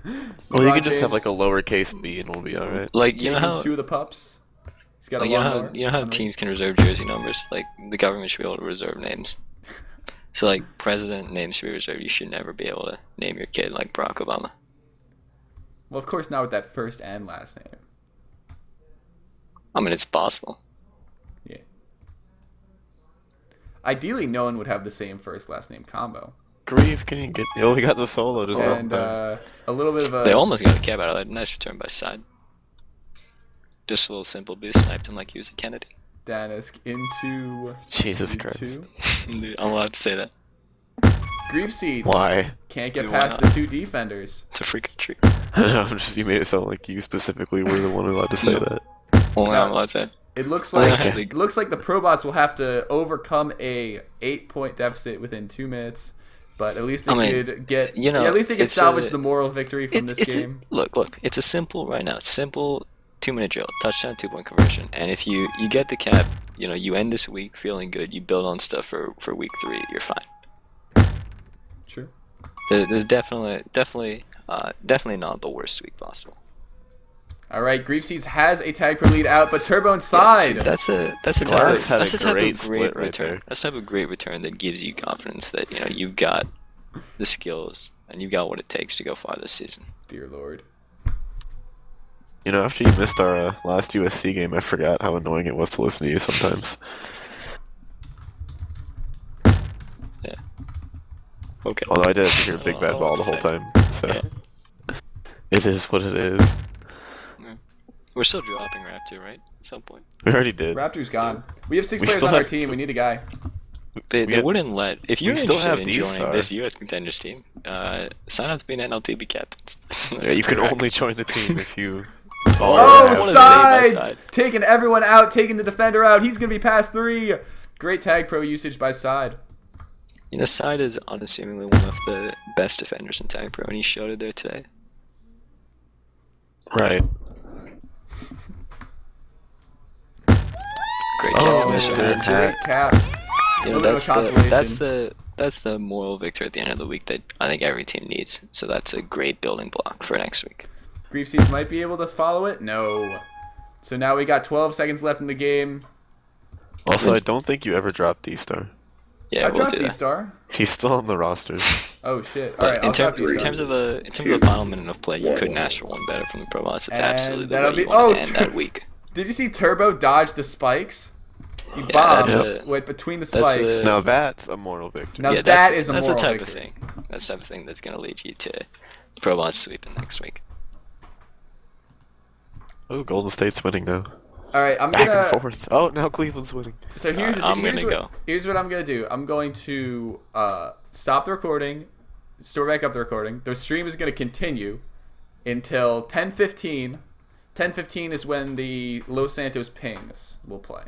Well, you LeBron can just have James, like a lowercase b and it'll be alright. Like you know taking how 2 of the pups. He's got a like, you know lawnmower. how I mean, teams can reserve jersey numbers. Like the government should be able to reserve names. So like president names should be reserved. You should never be able to name your kid like Barack Obama. Well, of course, not with that first and last name. I mean, it's possible. Yeah. Ideally, no one would have the same first last name combo. Grief, can you get? Oh, we got the solo. Just And don't a little bit of a. They almost got a cap out of that. Nice return by side. Just a little simple boost, sniped him like he was a Kennedy. Danisk into. Jesus into Christ. Dude, I'm allowed to say that. Grief Seeds. Why? Can't get Why past not? the 2 defenders. It's a freaking treat. I don't know. You made it sound like you specifically were the one allowed to say that. Well, No. I'm allowed to say. It looks like Okay. it looks like the Probots will have to overcome a 8-point deficit within 2 minutes, but at least they could get. you know, at least they could it's salvage a- the moral victory from this game. Look, it's a simple right now. It's simple 2-minute drill, touchdown, 2-point conversion, and if you get the cap, you know, you end this week feeling good. You build on stuff for week 3. You're fine. True. There's definitely not the worst week possible. All right, Grief Seeds has a tag per lead out, but Turbo Yeah, see, inside. that's a type Glass of, had a that's a type great of split great right return. there. That's the type of great return that gives you confidence that you know you've got the skills and you've got what it takes to go far this season. Dear Lord. You know, after you missed our last USC game, I forgot how annoying it was to listen to you sometimes. Yeah. Okay. Although I did hear Big Bad Ball the whole time, so it is what it is. We're still dropping Raptor, right? At some point. We already did. Raptor's gone. We have 6 We players still on our have- team. We need a guy. They We had- wouldn't let if you're we still interested have in D-Star. joining this US contenders team. Sign up to be an MLTP captain. Yeah, you can only join the team if you. Oh, I wanna say by side! side. Taking everyone out, taking the defender out. He's going to be past 3. Great tag pro usage by side. You know, Side is unassumingly one of the best defenders in Tag Pro, and he showed it there today. Right. Great Oh, job, Mr. Mr. Great cap. You know, Little bit of that's the moral victory at the end of the week that I think every team needs. So that's a great building block for next week. Grief Seeds might be able to follow it. No. So now we got 12 seconds left in the game. Also, I don't think you ever dropped D-Star. Yeah, I we'll dropped do that. D-Star. He's still on the roster. Oh, shit. But Alright, I'll drop in D-Star. terms of the final minute of play, you couldn't ask for one better from the Probots. It's And absolutely the that'll way be- you want oh, to end that week. Did you see Turbo dodge the spikes? He Yeah, bombed, that's went between the that's spikes. a- Now that's a moral victory. Now Yeah, that is a that's moral the type victory. of thing. That's the type of thing that's going to lead you to Probots sweeping next week. Oh, Golden State's winning now. Alright, I'm Back gonna... and forth. Oh, now Cleveland's winning. So here's the I'm here's gonna what, go. Here's what I'm gonna do. I'm going to stop the recording, store back up the recording. The stream is gonna continue until 10:15. 10:15 is when the Los Santos pings will play.